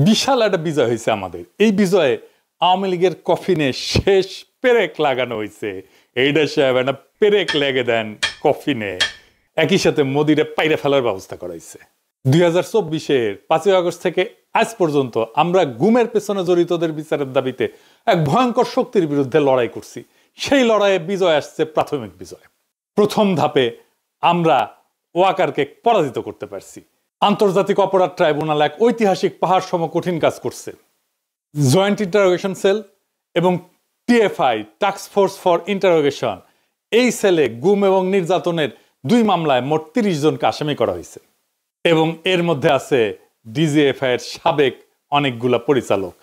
বিশাল একটা বিজয় হয়েছে আমাদের। এই বিজয়ে আওয়ামী লীগের কফিনে শেষ পেরেক লাগানো হয়েছে। এইটা সাহেব একটা পেরেক লেগে দেন কফিনে, একই সাথে মোদিরে পাইরে ফেলার ব্যবস্থা করা হয়েছে। 2024-এর 5ই আগস্ট থেকে আজ পর্যন্ত আমরা গুমের পেছনে জড়িতদের বিচারের দাবিতে এক ভয়ঙ্কর শক্তির বিরুদ্ধে লড়াই করছি। সেই লড়াইয়ে বিজয় আসছে, প্রাথমিক বিজয়। প্রথম ধাপে আমরা ওয়াকারকে পরাজিত করতে পারছি। আন্তর্জাতিক অপরাধ ট্রাইব্যুনাল এক ঐতিহাসিক পাহাড় সম কঠিন কাজ করছে। জয়েন্ট ইন্টারোগেশন সেল এবং TFI task force for interrogation, এই সেলে গুম এবং নির্যাতনের 2 মামলায় মোট 30 জনকে আসামি করা হয়েছে এবং এর মধ্যে আছে ডিজিএফআই এর সাবেক অনেকগুলা পরিচালক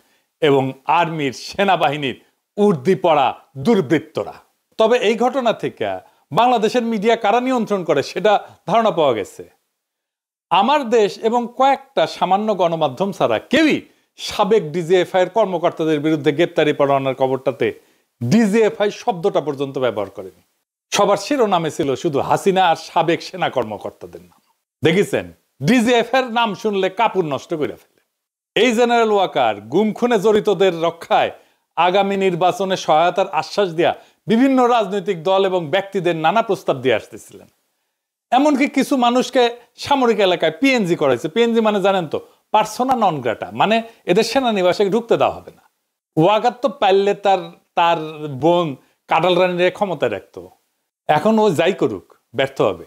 এবং আর্মির, সেনাবাহিনীর উর্দি পড়া দুর্বৃত্তরা। তবে এই ঘটনা থেকে বাংলাদেশের মিডিয়া কারা নিয়ন্ত্রণ করে সেটা ধারণা পাওয়া গেছে। আমার দেশ এবং কয়েকটা সামান্য গণমাধ্যম ছাড়া কেউই সাবেক ডিজিএফআই এর কর্মকর্তাদের বিরুদ্ধে গ্রেপ্তারি পরোয়ানার খবরটাতে ডিজিএফআই শব্দটা পর্যন্ত ব্যবহার করেনি। সবার শিরোনামে ছিল শুধু হাসিনা আর সাবেক সেনা কর্মকর্তাদের নাম। দেখেছেন, ডিজিএফআই এর নাম শুনলে কাপড় নষ্ট করে ফেলে। এই জেনারেল ওয়াকার গুম খুনে জড়িতদের রক্ষায় আগামী নির্বাচনে সহায়তার আশ্বাস দেয়া বিভিন্ন রাজনৈতিক দল এবং ব্যক্তিদের নানা প্রস্তাব দিয়ে আসতেছিলেন। এমনকি কিছু মানুষকে সামরিক এলাকায় পিএনজি করাইছে। পিএনজি মানে জানেন তো, পার্সোনা নন গ্রাটা, মানে এদের সেনানিবাসে ঢুকতে দেওয়া হবে না। ওয়াকার তো পারলে তার বোন কাটাল রানীর ক্ষমতায় রাখতো। এখন ও যাই করুক, ব্যর্থ হবে।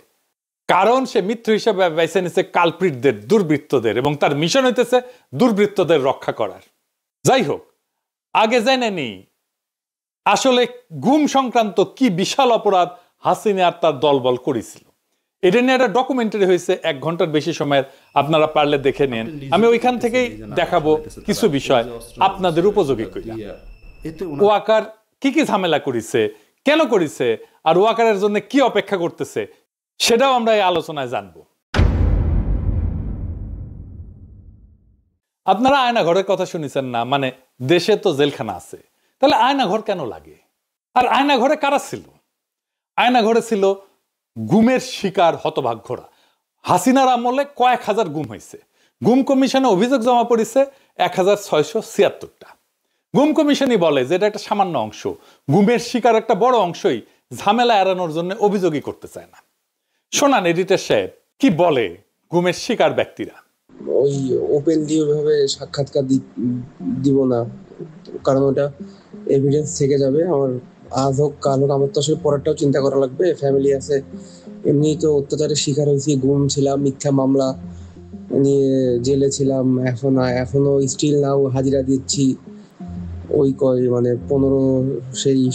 কারণ সে মিত্র হিসেবে বেছে নিচ্ছে কালপ্রিটদের, দুর্বৃত্তদের, এবং তার মিশন হইতেছে দুর্বৃত্তদের রক্ষা করার। যাই হোক, আগে জেনে নি আসলে গুম সংক্রান্ত কি বিশাল অপরাধ হাসিনা আর তার দলবল করেছিল। এটা নিয়ে একটা ডকুমেন্টারি হয়েছে 1 ঘন্টার বেশি সময়ের, আপনারা পারলে দেখে নেন। আমি ওইখান থেকেই দেখাবো কিছু বিষয় আপনাদের উপযোগী কইরা। ওয়াকার কি কি ঝামেলা করেছে, কেন করেছে, আর ওয়াকারের জন্য কি অপেক্ষা করতেছে সেটাও আমরা এই আলোচনায় জানবো। আপনারা আয়নাঘরের কথা শুনেছেন না? মানে দেশে তো জেলখানা আছে, তাহলে আয়নাঘর কেন লাগে? আর আয়নাঘরে কারা ছিল? আয়নাঘরে ছিল গুমের শিকার হতভাগ্যরা। হাসিনার আমলে কয়েক হাজার গুম হয়েছে। গুম কমিশনে অভিযোগ জমা পড়েছে 1676টা। গুম কমিশনই বলে যে এটা একটা সামান্য অংশ, গুমের শিকার একটা বড় অংশই ঝামেলা এড়ানোর জন্য অভিযোগই করতে চায় না। শোনান এডিটর সাহেব কি বলে গুমের শিকার ব্যক্তিরা। ওই ওপেনলি ওইভাবে সাক্ষাৎকার দিব না, কারণ ওটা এভিডেন্স থেকে যাবে। আমার আজ হোক কাল হোক আমার তো আসলে পরেরটাও চিন্তা করা লাগবে, ফ্যামিলি আছে। এমনি তো অত্যাচারের শিকার হয়েছি, গুম ছিলাম, মিথ্যা মামলা নিয়ে জেলে ছিলাম, এখনো স্টিল নাও হাজিরা দিচ্ছি। ওই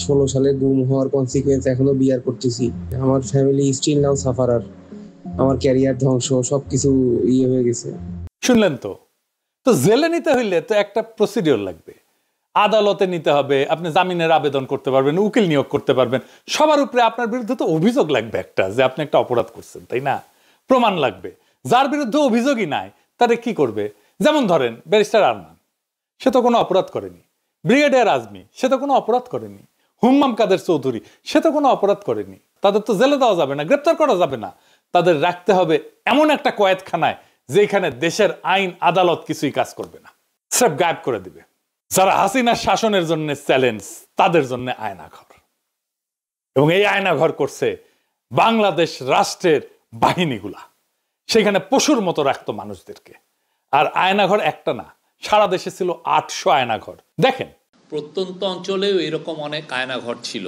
16 সালে গুম হওয়ার কনসিকুয়েন্স এখনো বিয়ার করতেছি। আমার ফ্যামিলি স্টিল নাও সাফারার, আমার ক্যারিয়ার ধ্বংস, সবকিছু ইয়ে হয়ে গেছে। শুনলেন তো? তো জেলে নিতে হইলে তো একটা প্রসিডিওর লাগবে, আদালতে নিতে হবে, আপনি জামিনের আবেদন করতে পারবেন, উকিল নিয়োগ করতে পারবেন। সবার উপরে আপনার বিরুদ্ধে তো অভিযোগ লাগবে একটা, যে আপনি একটা অপরাধ করছেন, তাই না? প্রমাণ লাগবে। যার বিরুদ্ধে অভিযোগই নাই তারে কি করবে? যেমন ধরেন ব্যারিস্টার আরমান, সে তো কোনো অপরাধ করেনি। ব্রিগেডিয়ার আজমি, সে তো কোনো অপরাধ করেনি। হুম্মাম কাদের চৌধুরী, সে তো কোনো অপরাধ করেনি। তাদের তো জেলে দেওয়া যাবে না, গ্রেপ্তার করা যাবে না। তাদের রাখতে হবে এমন একটা কয়েদখানায় যেখানে দেশের আইন আদালত কিছুই কাজ করবে না, সব গায়েব করে দিবে। যারা হাসিনার শাসনের জন্য চ্যালেঞ্জ, তাদের জন্য আয়নাঘর। এবং এই আয়নাঘর করছে বাংলাদেশ রাষ্ট্রের বাহিনীগুলা। সেখানে পশুর মতো রাখতো মানুষদেরকে। আর আয়নাঘর একটা না, সারা দেশে ছিল 800 আয়নাঘর। দেখেন, প্রত্যন্ত অঞ্চলেও এরকম অনেক আয়নাঘর ছিল।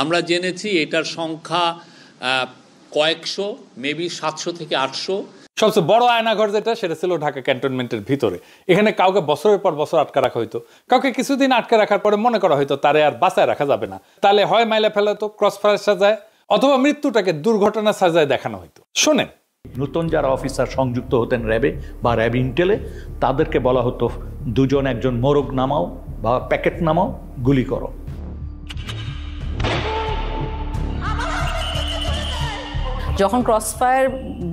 আমরা জেনেছি এটার সংখ্যা কয়েকশো, মেবি 700 থেকে 800। সবচেয়ে বড় আয়নাঘর যেটা, সেটা ছিল ঢাকা ক্যান্টনমেন্টের ভিতরে। এখানে কাউকে বছরের পর বছর আটকে রাখা হইতো। কাউকে কিছুদিন আটকে রাখার পরে মনে করা হইতো তারে আর বাঁচায় রাখা যাবে না, তাহলে হয় মাইলে ফেলাতো, ক্রস ফায়ার সাজায়, অথবা মৃত্যুটাকে দুর্ঘটনা সাজায় দেখানো হইতো। শোনেন, নতুন যারা অফিসার সংযুক্ত হতেন র্যাবে বা র্যাব ইন্টেলে, তাদেরকে বলা হতো 2 একজন মোরগ নামাও বা প্যাকেট নামাও, গুলি করো। যখন ক্রসফায়ার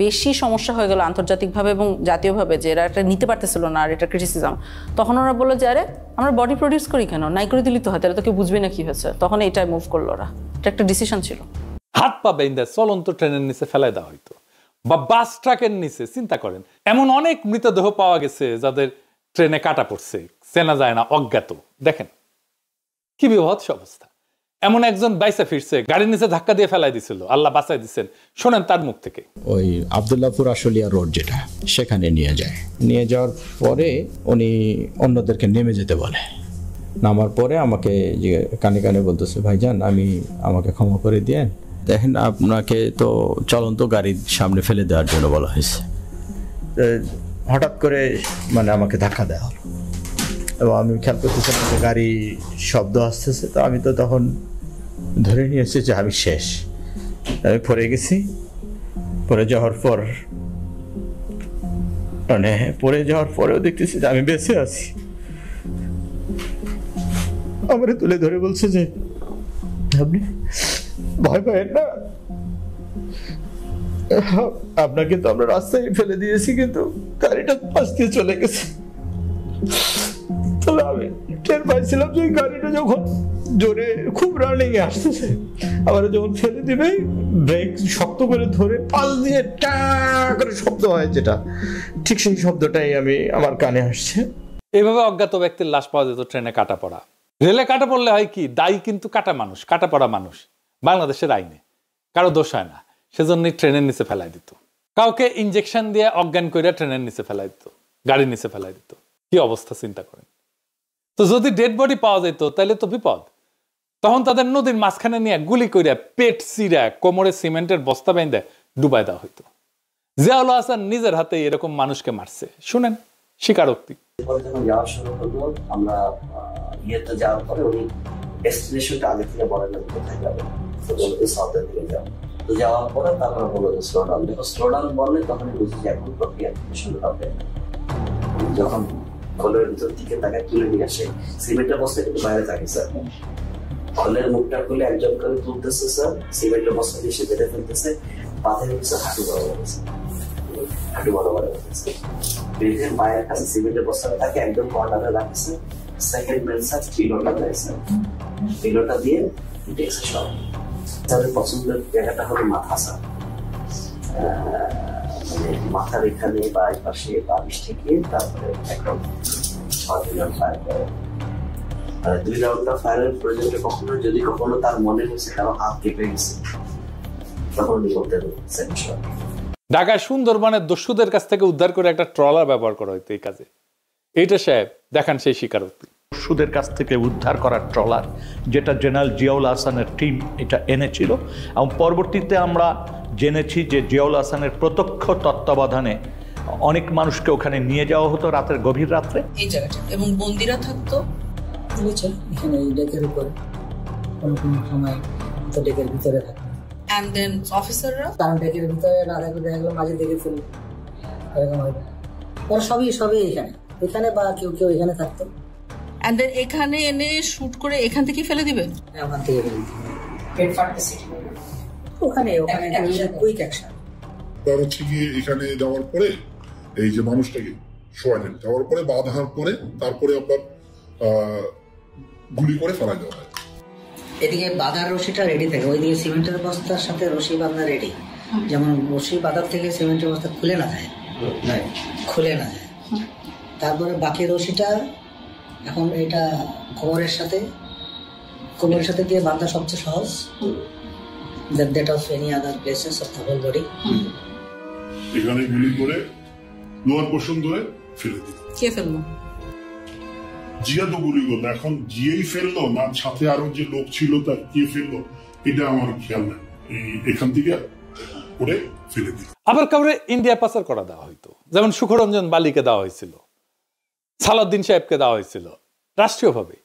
বেশি সমস্যা হয়ে গেল আন্তর্জাতিকভাবে এবং জাতীয়ভাবে, যে এরা এটা নিতে পারতেছিল না আর এটা ক্রিটিসিজম, তখন ওরা বললো যে আরে আমরা বডি প্রডিউস করি কেন, নাই করে দিলি তো হয়, তাহলে তো কেউ বুঝবে না কি হয়েছে। তখন এইটাই মুভ করলো ওরা। এটা একটা ডিসিশন ছিল। হাত পা বেঁধে চলন্ত ট্রেনের নিচে ফেলাই দেওয়া হইতো, বা বাস ট্রাকের নিচে। চিন্তা করেন, এমন অনেক মৃতদেহ পাওয়া গেছে যাদের ট্রেনে কাটা পড়ছে, চেনা যায় না, অজ্ঞাত। দেখেন কি বিভৎস অবস্থা। এমন একজন বাইসা ফিরছে, গাড়ির নিচে ধাক্কা দিয়ে ফেলাই দিছিল, আল্লাহ বাঁচাই দিচ্ছেন। শোনেন তার মুখ থেকে। ওই আবদুল্লাহপুর আশুলিয়া রোড যেটা, সেখানে নিয়ে যায়। নিয়ে যাওয়ার পরে উনি অন্যদেরকে নেমে যেতে বলে। নামার পরে আমাকে কানে কানে বলতেছে, ভাইজান আমাকে ক্ষমা করে দিয়েন, দেখেন আপনাকে তো চলন্ত গাড়ির সামনে ফেলে দেওয়ার জন্য বলা হয়েছে। হঠাৎ করে মানে আমাকে ধাক্কা দেওয়া হলো এবং আমি খেয়াল করতেছিলাম যে গাড়ি শব্দ আসতেছে, তো আমি তো তখন ধরে নিয়েছি যে আমি শেষ, আমি পড়ে গেছি। পড়ে যাওয়ার পরেও দেখতেছি যে আমি বেঁচে আছি। আমারে তুলে ধরে বলছে যে আপনি ভয় পাবেন না, আপনাকে তো আমরা রাস্তায় ফেলে দিয়েছি, কিন্তু গাড়িটা পাশ দিয়ে চলে গেছে। তাহলে আমি টের পাইছিলাম যে গাড়িটা যখন জোরে খুব রানিং এ আসতেছে, আবার যখন ফেলে দিবে ব্রেক শক্ত করে ধরে পাশ দিয়ে টা করে শব্দ হয়, যেটা ঠিক সেই শব্দটাই আমার কানে আসছে। এইভাবে অজ্ঞাত ব্যক্তির লাশ পাওয়া যেত ট্রেনে কাটা পড়া। রেলে কাটা পড়লে হয় কি, দায়ী কিন্তু কাটা মানুষ, কাটা পড়া মানুষ। বাংলাদেশের আইনে কারো দোষ হয় না, সেজন্যই ট্রেনের নিচে ফেলাই দিত। কাউকে ইনজেকশন দিয়ে অজ্ঞান করে ট্রেনের নিচে ফেলাই দিত, গাড়ির নিচে ফেলাই দিত। কি অবস্থা চিন্তা করেন তো। যদি ডেড বডি পাওয়া যেত তাহলে তো বিপদ। তখন তাদের নদীর মাঝখানে নিয়ে গুলি করে পেট চিরা কোমরে সিমেন্টের বস্তা বেঁধে ডুবাই দেওয়া হইতো। জিয়াউল হাসান নিজের হাতে এরকম মানুষকে মারছে। শুনেন স্বীকারোক্তি। যখন যাওয়া শুরু হলো, আমরা ইয়েতে যাওয়ার পরে উনি ডেস্টিনেশনটা আগে থেকে বলেন না কোথায় যাবে, তো বলতে সাউথের দিকে যাবো। তো যাওয়ার পরে তারপরে বললো যে স্লো ডাউন। দেখো স্লো ডাউন বললে তখনই বুঝি যে এখন প্রক্রিয়া শুরু হবে। যখন কলের ভিতর দিকে তাকে তুলে নিয়ে আসে, সিমেন্টের বস্তা কিন্তু বাইরে থাকে স্যার। কলের মুখটা খুলে একজন করে তুলতেছে স্যার, সিমেন্টের বস্তা দিয়ে সে বেঁধে ফেলতেছে, পাথরে হচ্ছে হাঁটু বড় গেছে, হাঁটু বড় গেছে। বেঁধে মায়ের কাছে সিমেন্টের বস্তাটা তাকে একদম কর্নারে রাখছে। সেকেন্ড ম্যান স্যার পিলোটা দেয় স্যার, পিলোটা দিয়ে দেখছে সব। তাদের পছন্দের জায়গাটা হলো মাথা স্যার, মানে মাথার এখানে বা পাশে বালিশ থেকে তারপরে একদম 6 রাউন্ড ফায়ার করে। 2 রাউন্ডটা ফায়ারের প্রয়োজনটা কখনো যদি কখনো তার মনে হয়েছে কারো হাত কেঁপে গেছে, তখন উনি করতে সেকশন। ঢাকায় সুন্দরবনের দস্যুদের কাছ থেকে উদ্ধার করে একটা ট্রলার ব্যবহার করা হইতো এই কাজে। এইটা সাহেব দেখান সেই স্বীকারোক্তি। দস্যুদের কাছ থেকে উদ্ধার করা ট্রলার, যেটা জেনারেল জিয়াউল হাসানের টিম এটা এনেছিল, এবং পরবর্তীতে আমরা জেনেছি যে জিয়াউল হাসানের প্রত্যক্ষ তত্ত্বাবধানে অনেক মানুষকে ওখানে নিয়ে যাওয়া হতো রাতের গভীর রাত্রে। এই জায়গাটা এবং বন্দিরা থাকতো বুঝছেন এখানে এই ডেকের উপরে, কোনো সময় তো ডেকের ভিতরে থাকে। এন্ড দেন অফিসাররা কারণ ডেকের ভিতরে না থাকলে দেখা গেলো মাঝে দেখে ফেলি, এরকম হয়। ওরা সবই এখানে বা কেউ এখানে থাকতো। এন্ড দেন এখানে এনে শুট করে এখান থেকে ফেলে দিবেন। ওখান থেকে ফেলে দিবেন, পেট ফাটতেছে ওখানে কুইক অ্যাকশন। হচ্ছে কি এখানে যাওয়ার পরে এই যে মানুষটাকে শোয়ালেন, যাওয়ার পরে বাঁধার পরে তারপরে আপনার গুলি করে ফেলা দেওয়া হয়। এদিকে বাঁধার রশিটা রেডি থাকে, ওইদিকে সিমেন্টের বস্তার সাথে রশি বাঁধা রেডি। যেমন রশি বাঁধার থেকে সিমেন্টের বস্তা খুলে না যায়। তারপরে বাকি রশিটা এখন এটা কোমরের সাথে দিয়ে বাঁধা সবচেয়ে সহজ। that of any other places of the whole body. এখানে গুলি করে লোয়ার পোর্শন ধরে ফেলে দিল। কে ফেললো? জিয়া তো গুলি করলো। এখন জিয়াই ফেললো না সাথে আরো যে লোক ছিল তার কে ফেললো এটা আমার খেয়াল নাই। এখান থেকে করে ফেলে দিল। আবার কাউরে ইন্ডিয়া পাচার করা দেওয়া হইতো, যেমন সুখরঞ্জন বালিকে দেওয়া হয়েছিল, সালাউদ্দিন সাহেবকে দেওয়া হয়েছিল রাষ্ট্রীয়ভাবে।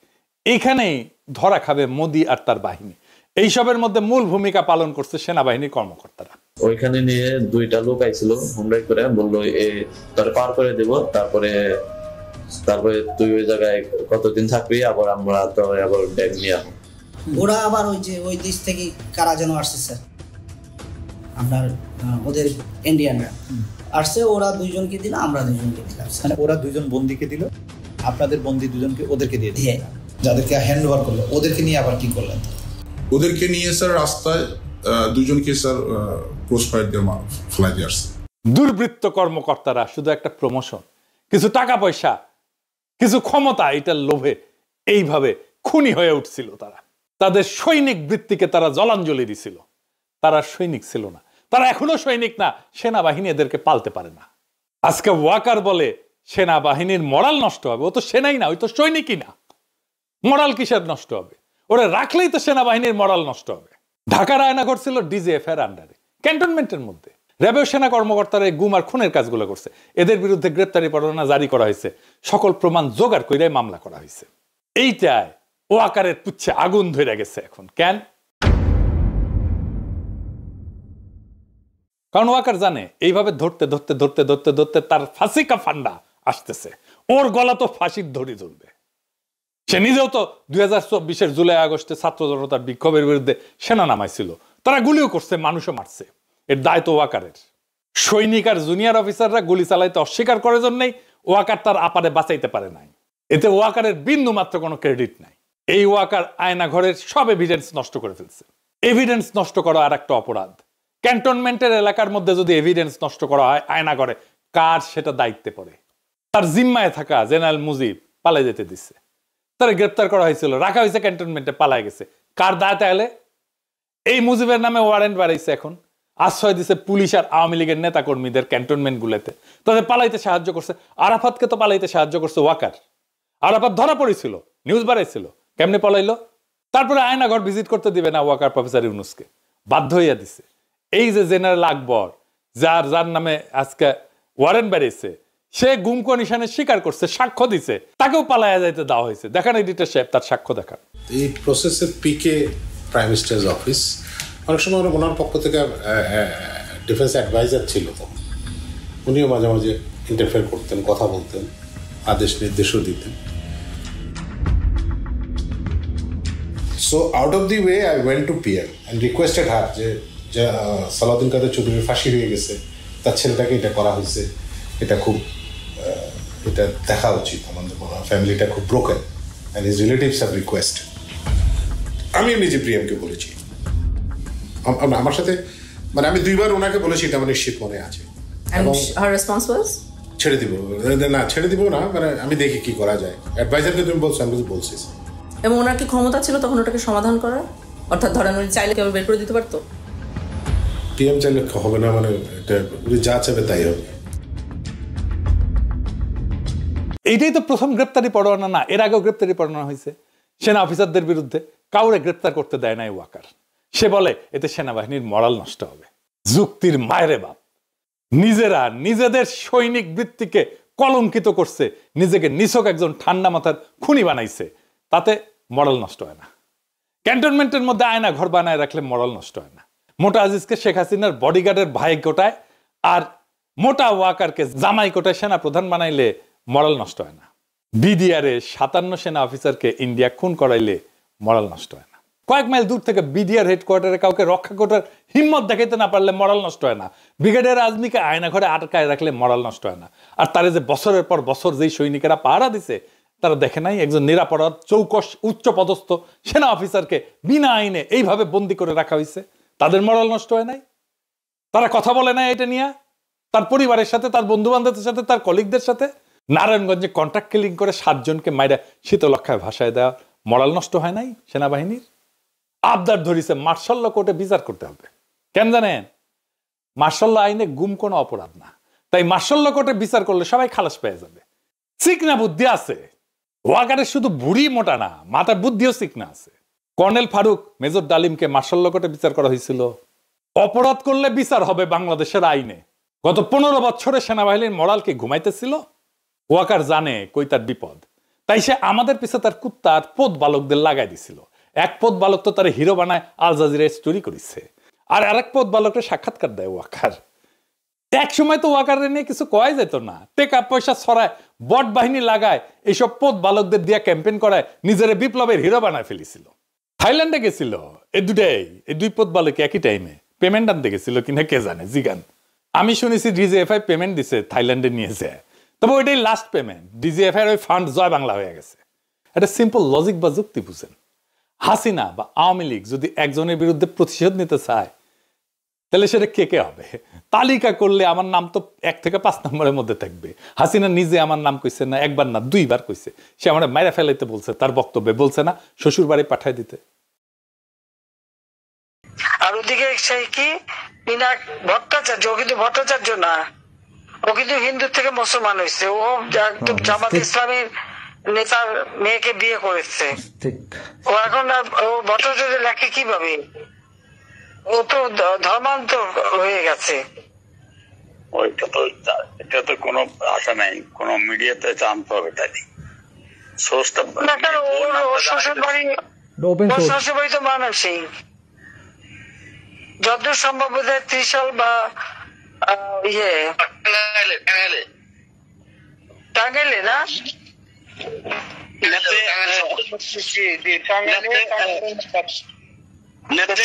এইখানেই ধরা খাবে মোদি আর তার বাহিনী। এইসবের মধ্যে মূল ভূমিকা পালন করছে সেনাবাহিনীর কর্মকর্তারা। ওইখানে নিয়ে 2টা লোক আইছিল হুমড়াই করে, বললো তোরে পার করে দেব, তারপরে তুই ওই জায়গায় কতদিন থাকবি, আবার আমরা তো আবার ব্যাগ নিয়ে আসবো। ওরা আবার ওই দেশ থেকে কারা যেন আসছে স্যার, আপনার ওদের ইন্ডিয়ানরা আসছে, ওরা 2জনকে দিল, আমরা 2জনকে দিলাম। মানে ওরা 2জন বন্দীকে দিল, আপনাদের বন্দী 2জনকে ওদেরকে দিয়ে দিল, যাদেরকে হ্যান্ড ওভার করলো ওদেরকে নিয়ে আবার কি করলেন? ওদেরকে নিয়ে স্যার রাস্তায় 2জনকে স্যার ক্রস ফায়ার দিয়ে ফেলাই দিয়ে আসছে। দুর্বৃত্ত কর্মকর্তারা শুধু একটা প্রমোশন, কিছু টাকা পয়সা কিছু ক্ষমতা, এটার লোভে এইভাবে খুনি হয়ে উঠছিল তারা। তাদের সৈনিক বৃত্তিকে তারা জলাঞ্জলি দিছিল। তারা সৈনিক ছিল না, তারা এখনো সৈনিক না। সেনাবাহিনী এদেরকে পালতে পারে না। আজকে ওয়াকার বলে সেনাবাহিনীর মরাল নষ্ট হবে। ও তো সেনাই না, ওই তো সৈনিকই না। মরাল কিসের নষ্ট হবে? ওরা রাখলেই তো সেনাবাহিনীর মরাল নষ্ট হবে। ঢাকার আয়নাঘর ছিল ডিজিএফ এর আন্ডারে, ক্যান্টনমেন্টের মধ্যে। র্যাবের সেনা কর্মকর্তারা এই গুম আর খুনের কাজগুলো করছে। এদের বিরুদ্ধে গ্রেপ্তারি পরোয়ানা জারি করা হয়েছে, সকল প্রমাণ জোগাড় কইরাই মামলা করা হয়েছে। এইটায় ওয়াকারের পুচ্ছে আগুন ধরে গেছে এখন। কেন? কারণ ওয়াকার জানে এইভাবে ধরতে ধরতে ধরতে ধরতে ধরতে তার ফাঁসি কা ফান্ডা আসতেছে। ওর গলা তো ফাঁসির ধরি ধরবে। সে নিজেও তো 2024 জুলাই আগস্টে ছাত্র জনতার বিক্ষোভের বিরুদ্ধে সেনা নামাইছিল। তারা গুলিও করছে, মানুষও মারছে। এর দায় তো ওয়াকারের। সৈনিক আর জুনিয়র অফিসাররা গুলি চালাইতে অস্বীকার করার জন্যই ওয়াকার তার আপারে বাঁচাইতে পারে নাই। এতে ওয়াকারের বিন্দু মাত্র কোনো ক্রেডিট নাই। এই ওয়াকার আয়নাঘরের সব এভিডেন্স নষ্ট করে ফেলছে। এভিডেন্স নষ্ট করা আর একটা অপরাধ। ক্যান্টনমেন্টের এলাকার মধ্যে যদি এভিডেন্স নষ্ট করা হয় আয়নাঘরে, কার সেটা দায়িত্বে পড়ে? তার জিম্মায় থাকা জেনারেল মুজিব পালাই যেতে দিচ্ছে। তারা গ্রেপ্তার করা হয়েছিল, রাখা হয়েছে ক্যান্টনমেন্টে, পালায় গেছে। কার দায় তাহলে? এই মুজিবের নামে ওয়ারেন্ট বাড়াইছে, এখন আশ্রয় দিচ্ছে পুলিশ আর আওয়ামী লীগের নেতা কর্মীদের ক্যান্টনমেন্ট গুলোতে। তাদের পালাইতে সাহায্য করছে। আরাফাতকে তো পালাইতে সাহায্য করছে ওয়াকার। আরাফাত ধরা পড়েছিল, নিউজ বাড়াইছিল, কেমনে পলাইলো? তারপরে আয়নাঘর ভিজিট করতে দিবে না ওয়াকার প্রফেসর ইউনুসকে, বাধ্য হইয়া দিছে। এই যে জেনারেল আকবর, যার নামে আজকে ওয়ারেন্ট বাড়িয়েছে, সে গুম কমিশনে স্বীকার করছে, সাক্ষ্য দিছে, তাকেও পালাইয়া যাইতে দেওয়া হয়েছে। দেখান এডিটর সাহেব তার সাক্ষ্য দেখান। এই প্রসেসের পিকে প্রাইম মিনিস্টার্স অফিস, অনেক সময় ওনার পক্ষ থেকে ডিফেন্স অ্যাডভাইজার ছিল, তো উনিও মাঝে মাঝে ইন্টারফেয়ার করতেন, কথা বলতেন, আদেশ নির্দেশও দিতেন। So out of the way I went to PM and requested হার যে সালাউদ্দিন কাদের চৌধুরীর ফাঁসি হয়ে গেছে, তার ছেলেটাকে এটা করা হয়েছে, এটা খুব এটা দেখা উচিত, আমাদের ফ্যামিলিটা খুব broken and his relatives have request. আমি নিজে প্রিয়ামকে বলেছি, আমার সাথে মানে আমি 2বার ওনাকে বলেছি, এটা আমার নিশ্চিত মনে আছে। এবং ছেড়ে দিব না, ছেড়ে দিব না, মানে আমি দেখি কি করা যায়। অ্যাডভাইজারকে তুমি বলছো, আমি বলছি। এবং ওনার কি ক্ষমতা ছিল তখন ওটাকে সমাধান করার? অর্থাৎ ধরেন উনি চাইলে কেউ বের করে দিতে পারতো? পিএম চাইলে হবে না, মানে এটা উনি যা চাইবে তাই হবে। এইটাই তো প্রথম গ্রেপ্তারি পরোয়ানা না, এর আগেও গ্রেপ্তারি পরোয়ানা হয়েছে সেনা অফিসারদের বিরুদ্ধে। কাউরে গ্রেপ্তার করতে দেয় নাই ওয়াকার। সে বলে এতে সেনাবাহিনীর মরাল নষ্ট হবে। যুক্তির মায়েরে বাপ। নিজেরা নিজেদের সৈনিক বৃত্তিকে কলঙ্কিত করছে, নিজেকে নিছক একজন ঠান্ডা মাথার খুনি বানাইছে, তাতে মরাল নষ্ট হয় না। ক্যান্টনমেন্টের মধ্যে আয়না ঘর বানায় রাখলে মরাল নষ্ট হয় না। মোটা আজিজকে শেখ হাসিনার বডিগার্ডের ভাই কোটায় আর মোটা ওয়াকারকে জামাই কোটায় সেনা প্রধান বানাইলে মরাল নষ্ট হয় না। বিডিআরে 57 সেনা অফিসারকে ইন্ডিয়া খুন করাইলে মরাল নষ্ট হয় না। কয়েক মাইল দূর থেকে বিডিআর হেডকোয়ার্টারে কাউকে রক্ষা করার হিম্মত দেখাইতে না পারলে মরাল নষ্ট হয় না। ব্রিগেডিয়ার আজমিকে আয়না ঘরে আটকায় রাখলে মরাল নষ্ট হয় না। আর তারে যে বছরের পর বছর যেই সৈনিকেরা পাহারা দিছে, তারা দেখে নাই একজন নিরাপরাধ চৌকস উচ্চ পদস্থ সেনা অফিসারকে বিনা আইনে এইভাবে বন্দি করে রাখা হয়েছে, তাদের মরাল নষ্ট হয় নাই? তারা কথা বলে নাই এটা নিয়ে তার পরিবারের সাথে, তার বন্ধু বান্ধবদের সাথে, তার কলিগদের সাথে? নারায়ণগঞ্জে কন্ট্রাক্ট কিলিং করে 7 জনকে মাইরা শীতলক্ষায় ভাসায় দেওয়া মরাল নষ্ট হয় নাই সেনাবাহিনীর? আবদার ধরিছে মার্শাল ল কোর্টে বিচার করতে হবে। কেন জানেন? মার্শাল ল আইনে গুম কোনো অপরাধ না, তাই মার্শাল ল কোর্টে বিচার করলে সবাই খালাস পেয়ে যাবে। চিকনা বুদ্ধি আছে ওয়াকারের, শুধু বুড়ি মোটা না, মাথার বুদ্ধিও চিকনা আছে। কর্নেল ফারুক, মেজর ডালিমকে মার্শাল ল কোর্টে বিচার করা হয়েছিল। অপরাধ করলে বিচার হবে বাংলাদেশের আইনে। গত 15 বছরে সেনাবাহিনীর মরালকে ঘুমাইতেছিল। ওয়াকার জানে কই তার বিপদ, তাই সে আমাদের পিছে তার কুত্তা আর পোত বালকদের লাগাই দিছিল। এক পোত বালক তো তার হিরো বানায় আল জাজিরায় স্টোরি করেছে, আর আরেক পোত বালকের সাক্ষাৎকার দেয় ওয়াকার। এক সময় তো ওয়াকারের নিয়ে কিছু কয়া যেত না, টেকা পয়সা ছড়ায়, বট বাহিনী লাগায়, এইসব পোত বালকদের দিয়া ক্যাম্পেইন করায় নিজের বিপ্লবের হিরো বানায় ফেলেছিল। থাইল্যান্ডে গেছিল এই দুই পোত বালক একই টাইমে। পেমেন্ট আনতে গেছিল কিনা কে জানে, জিগান। আমি শুনেছি ডিজিএফআই পেমেন্ট দিছে, থাইল্যান্ডে নিয়েছে, তবে ওইটাই লাস্ট পেমেন্ট। ডিজিএফআই ওই ফান্ড জয় বাংলা হয়ে গেছে। এটা সিম্পল লজিক বা যুক্তি বুঝেন। হাসিনা বা আওয়ামী লীগ যদি একজনের বিরুদ্ধে প্রতিশোধ নিতে চায়, তাহলে সেটা কে কে হবে? তালিকা করলে আমার নাম তো 1 থেকে 5 নম্বরের মধ্যে থাকবে। হাসিনা নিজে আমার নাম কইছে না, একবার না 2বার কইছে। সে আমার মাইরা ফেলাইতে বলছে, তার বক্তব্যে বলছে না শ্বশুর বাড়ি পাঠায় দিতে। আর ওদিকে সেই কি পিনাক ভট্টাচার্য, ও কিন্তু ভট্টাচার্য না, ও কিন্তু হিন্দু থেকে মুসলমান হয়েছে। ও একদম জামাত ইসলামের নেতার মেয়েকে বিয়ে করেছে। ও এখন ও ভট্টাচার্য লেখে কিভাবে? ও তো ধর্মান্তর হয়ে গেছে। এটা তো কোনো আশা নাই, কোন মিডিয়াতে জানতে হবে। তাই শ্বশুর বাড়ি তো মানসিক যত সম্ভব বোধহয় ত্রিশাল বা টাঙ্গাইলে না,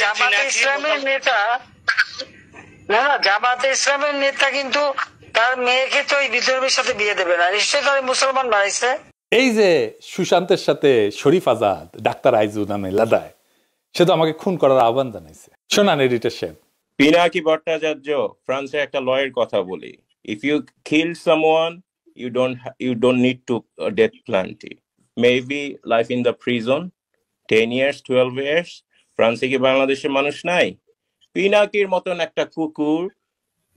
জামাতে ইসলামের নেতা না, জামাতে ইসলামের নেতা কিন্তু তার মেয়েকে তো এই বিধর্মীর সাথে বিয়ে দেবে না, নিশ্চয়ই তার মুসলমান বানাইছে। এই যে সুশান্তের সাথে শরীফ আজাদ, ডাক্তার আইজু নামে লাদায়, সে তো আমাকে খুন করার আহ্বান জানাইছে। শোনান এডিটর সাহেব। পিনাকি ভট্টাচার্য ফ্রান্সের একটা লয়ের কথা বলি, if you kill someone you don't need to death penalty, maybe life in the prison 10 years 12 years। ফ্রান্সে কি বাংলাদেশের মানুষ নাই? পিনাকির মতন একটা কুকুর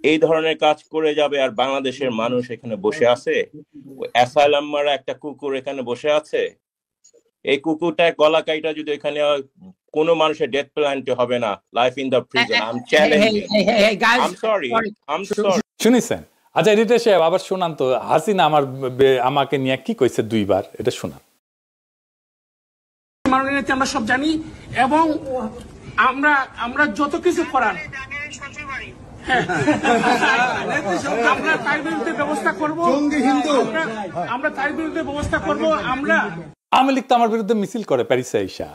এই ধরনের কাজ করে যাবে আর বাংলাদেশের মানুষ এখানে বসে আছে? অ্যাসাইলাম মারা একটা কুকুর এখানে বসে আছে। এই কুকুরটা গলা কাইটা যদি এখানে কোনো মানুষের ডেথ পেনাল্টি হবে না, life in the prison. I am challenging, I am sorry. শুনিছেন? আচ্ছা এডিটর সাহেব আবার শোনান তো, হাসিনা আমাকে নিয়ে কি কইছে 2বার, এটা শোনান। আমরা সব জানি এবং আমরা যত কিছু করার আমরা তার বিরুদ্ধে ব্যবস্থা করবো, আমরা তার বিরুদ্ধে ব্যবস্থা করবো। আমরা আওয়ামী লীগ তো আমার বিরুদ্ধে মিছিল করে প্যারিসে আইসা।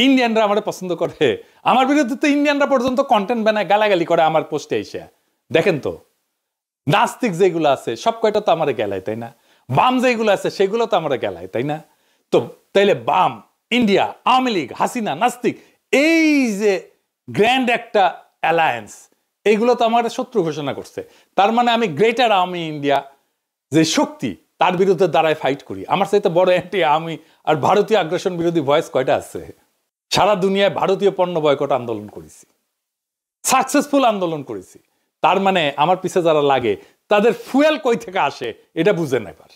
ইন্ডিয়ানরা আমার পছন্দ করে, আমার বিরুদ্ধে তো ইন্ডিয়ানরা পর্যন্ত কন্টেন্ট বানায় গালাগালি করে আমার পোস্টে এসে। দেখেন তো, নাস্তিক যেগুলো আছে সব কয়টা তো আমার গেলায়, তাই না? বাম যেগুলো আছে সেগুলো তো আমার গেলায়, তাই না? তো তাইলে বাম, ইন্ডিয়া, আওয়ামী লীগ, হাসিনা, নাস্তিক, এই যে গ্র্যান্ড একটা অ্যালায়েন্স, এইগুলো তো আমার শত্রু ঘোষণা করছে। তার মানে আমি গ্রেটার আওয়ামী ইন্ডিয়া যে শক্তি, তার বিরুদ্ধে দাঁড়ায় ফাইট করি। আমার চাইতে বড় অ্যান্টি আওয়ামী আর ভারতীয় আগ্রাসন বিরোধী ভয়েস কয়টা আছে? সারা দুনিয়ায় ভারতীয় পণ্য বয়কট আন্দোলন করেছি, সাকসেসফুল আন্দোলন করেছি। তার মানে আমার পিছে যারা লাগে তাদের ফুয়েল কই থেকে আসে এটা বুঝে নেবার।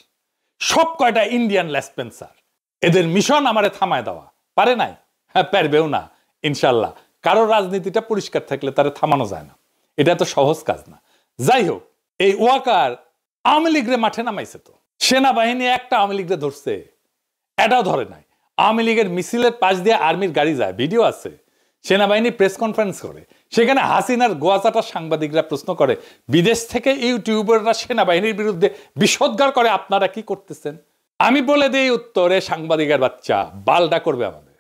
সব কয়টা ইন্ডিয়ান লেসপেন্সার, এদের মিশন আমারে থামায় দেওয়া, পারে নাই, হ্যাঁ পারবেও না ইনশাল্লাহ। কারো রাজনীতিটা পরিষ্কার থাকলে তারে থামানো যায় না, এটা তো সহজ কাজ না। যাই হোক, এই ওয়াকার আওয়ামী লীগরে মাঠে নামাইছে, তো সেনাবাহিনী একটা আওয়ামী লীগরে ধরছে, এটাও ধরে নাই। আওয়ামী লীগের মিছিলের পাশ দিয়ে আর্মির গাড়ি যায়, ভিডিও আছে। সেনাবাহিনী প্রেস কনফারেন্স করে, সেখানে হাসিনার গোয়াচাটা সাংবাদিকরা প্রশ্ন করে, বিদেশ থেকে ইউটিউবাররা সেনাবাহিনীর বিরুদ্ধে বিষোদ্গার করে, আপনারা কি করতেছেন? আমি বলে দিই উত্তরে, সাংবাদিকের বাচ্চা বালটা করবে আমাদের।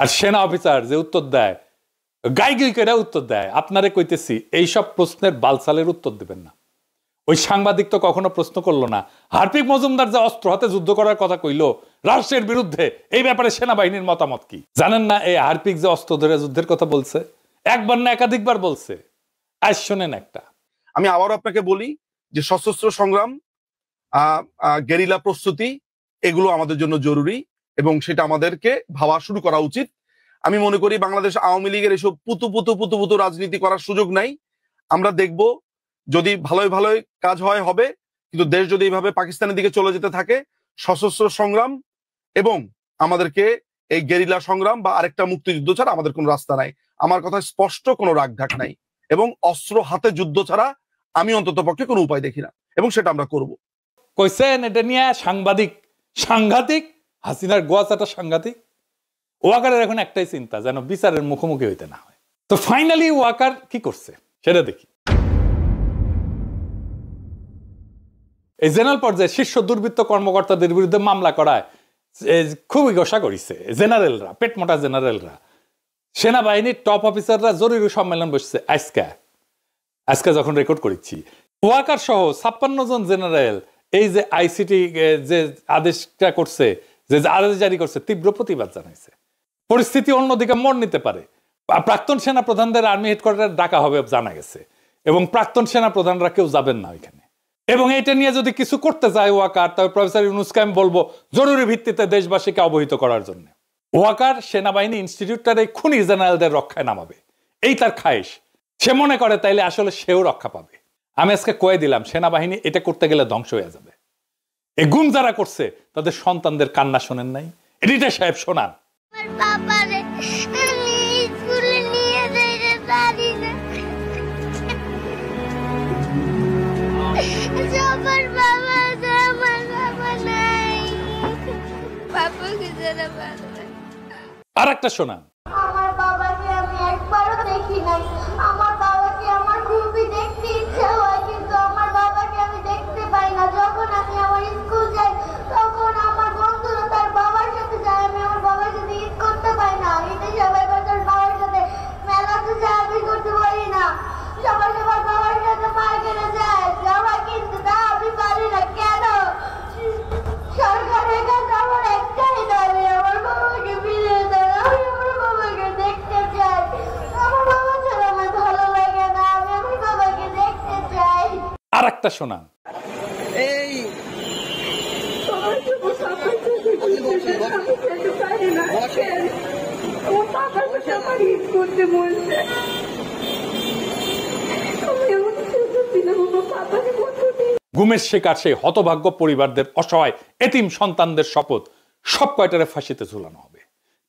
আর সেনা অফিসার যে উত্তর দেয়, গাইগিকেরা উত্তর দেয়, আপনারে কইতেছি এইসব প্রশ্নের বালসালের উত্তর দেবেন না। ওই সাংবাদিক তো কখনো প্রশ্ন করলো না হার্পিক মজুমদার যে অস্ত্র হাতে যুদ্ধ করার কথা কইলো রাষ্ট্রের বিরুদ্ধে, এই ব্যাপারে সেনাবাহিনীর মতামত কি জানেন না? এই হার্পিক যে অস্ত্র ধরে যুদ্ধের কথা বলছে, একবার না একাধিকবার বলছে। আজ শোনেন একটা। আমি আবারও আপনাকে বলি যে সশস্ত্র সংগ্রাম, গেরিলা প্রস্তুতি, এগুলো আমাদের জন্য জরুরি এবং সেটা আমাদেরকে ভাবা শুরু করা উচিত। আমি মনে করি বাংলাদেশ আওয়ামী লীগের এসব পুতু রাজনীতি করার সুযোগ নাই। আমরা দেখব যদি ভালোই ভালোই কাজ হয় হবে, কিন্তু দেশ যদি এইভাবে পাকিস্তানের দিকে চলে যেতে থাকে, সশস্ত্র সংগ্রাম এবং আমাদেরকে এই গেরিলা সংগ্রাম বা আরেকটা মুক্তিযুদ্ধ ছাড়া আমাদের কোনো রাস্তা নাই। আমার কথা স্পষ্ট, কোনো রাগঢাক নাই এবং অস্ত্র হাতে যুদ্ধ ছাড়া আমি অন্তত পক্ষে কোনো উপায় দেখি না, এবং সেটা আমরা করব। কইছেন এটা নিয়ে সাংঘাতিক হাসিনার গোয়াচাটা সাংঘাতিক। ওয়াকারের এখন একটাই চিন্তা, যেন বিচারের মুখোমুখি হইতে না হয়। তো ফাইনালি ওয়াকার কি করছে সেটা দেখি। এই জেনারেল পর্যায়ে শীর্ষ দুর্বৃত্ত কর্মকর্তাদের বিরুদ্ধে মামলা করায় খুবই গোসা করিছে জেনারেলরা, পেটমোটা জেনারেলরা। সেনাবাহিনীর টপ অফিসাররা জরুরি সম্মেলন বসছে আজকে যখন রেকর্ড করেছি। ওয়াকার সহ 56 জন জেনারেল এই যে আইসিটি যে আদেশটা করছে, যে আদেশ জারি করছে, তীব্র প্রতিবাদ জানাইছে। পরিস্থিতি অন্যদিকে মোড় নিতে পারে। প্রাক্তন সেনা প্রধানদের আর্মি হেডকোয়ার্টারে ডাকা হবে জানা গেছে, এবং প্রাক্তন সেনা প্রধানরা কেউ যাবেন না ওইখানে। এবং এটা নিয়ে যদি কিছু করতে চায় ওয়াকার, তবে প্রফেসর ইউনূসকে আমি বলবো জরুরি ভিত্তিতে দেশবাসীকে অবহিত করার জন্য। ওয়াকার সেনাবাহিনী ইনস্টিটিউটটার এই খুনি জেনারেলদের রক্ষায় নামাবে, এই তার খায়েশ। সে মনে করে তাইলে আসলে সেও রক্ষা পাবে। আমি আজকে কয়ে দিলাম, সেনাবাহিনী এটা করতে গেলে ধ্বংস হয়ে যাবে। এই গুম যারা করছে তাদের সন্তানদের কান্না শোনেন নাই? এডিটর সাহেব শোনান। আর একটা শোনান। আমার বাবাকে আমি একবারও দেখি নাই। আমার বাবাকে আমার খুবই দেখতে ইচ্ছা হয়, কিন্তু আমার বাবাকে আমি দেখতে পাই না। যখন আমি আমার স্কুল যাই তখন আমার বন্ধুরা তার বাবার সাথে যায়, আমি আমার বাবার সাথে ঈদ করতে পাই না। ঈদে সবাই তার বাবার সাথে মেলাতে যায়, আমি করতে পারি না। সবাই সবার বাবার সাথে মার্কেটে যায়, জামা কিনতে, তা আমি পারি না। কেন? সরকারের কাছে আমার একটাই দাবি, আমার বাবাকে ফিরিয়ে দেন। আমি আমার বাবাকে দেখতে চাই। আমার বাবা ছাড়া আমার ভালো লাগে না, আমি আমার বাবাকে দেখতে চাই। আর একটা শোনান। এই করতে বলছে, গুমের শিকার সেই হতভাগ্য পরিবারদের অসহায় এতিম সন্তানদের শপথ সব কয়টারে ফাঁসিতে ঝুলানো হবে,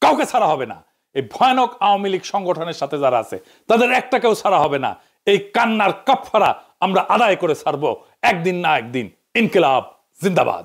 কাউকে ছাড়া হবে না। এই ভয়ানক আওয়ামী লীগ সংগঠনের সাথে যারা আছে তাদের একটাকেও ছাড়া হবে না। এই কান্নার কাফারা আমরা আদায় করে ছাড়বো একদিন না একদিন। ইনকিলাব জিন্দাবাদ।